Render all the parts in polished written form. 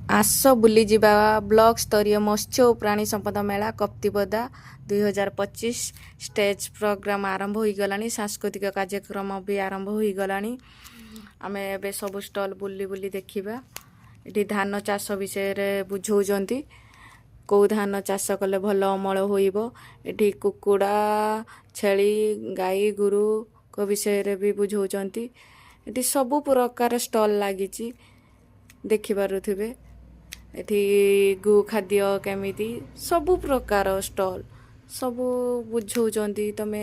आस बुली जिबा ब्लॉक स्तरीय मत्स्य और प्राणी संपदा मेला कप्तिपदा 2025 स्टेज प्रोग्राम आरंभ हो गलानी। सांस्कृतिक कार्यक्रम भी आरंभ हो गलानी। आमे एबे सब स्टॉल बुली बुली देखिबा। एठी धान चाष विषय रे बुझौजंती को धान चाष कले भल अमल होइबो। एठी कुकुड़ा छेली गाई गुरु को विषय रे भी बुझौजंती। एठी सब प्रकार स्टॉल लागिची देखि पारुथिबे। एठी गु खाद्य केमिति सबु प्रकार स्टॉल सबु बुझौजंती। तमे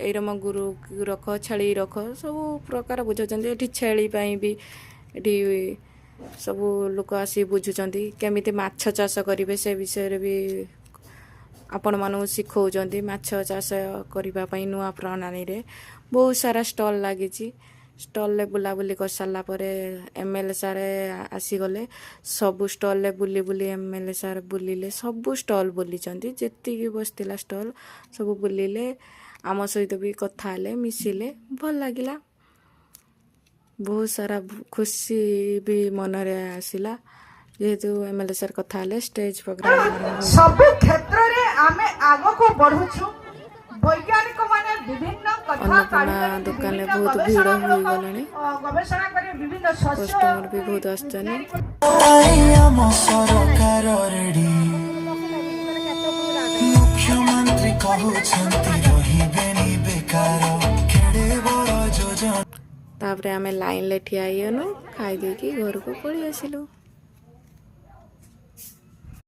एरम गुरु रख छेली रख सबु प्रकार बुझौजंती। एठी छेली पई भी एठी सबु लोक आसी बुझुचंती केमिति माछ चाष करिवे से विषय रे भी आपण मानु सिखौजंती। माछ चाष करिबा पई नुआ प्रणाली रे बहुत सारा स्टॉल लागिची। स्टॉल ले बुला बुली कर साला परे एमएलए सारे आसी गले। सब स्टॉल ले बुली बुली एमएलए सारे बुलिले सब स्टॉल बुली चंती। जेति की बसतिला स्टॉल सब बुलिले आम सहित भी कथा ले मिसिले भल लागिला। बहुत सारा खुशी भी मन रे आसिला जेहेतु एमएलए सार कथा ले स्टेज प्रोग्राम सब क्षेत्र रे आमे आगो को बढ़ुछु। वैज्ञानिक माने विभिन्न कथा अन्नपूर्णा दुकान में बहुत भीड़ हो गलानी। गवेषणा करे विभिन्न शस्य कस्टमर भी बहुत आछनी। मुख्यमंत्री कहउछंती रहिबेनी बेकार खेड़े बड़ योजना। तापरे आमे लाइन ले ठिया आइनु खाई दे की घर को पळी आसिलु।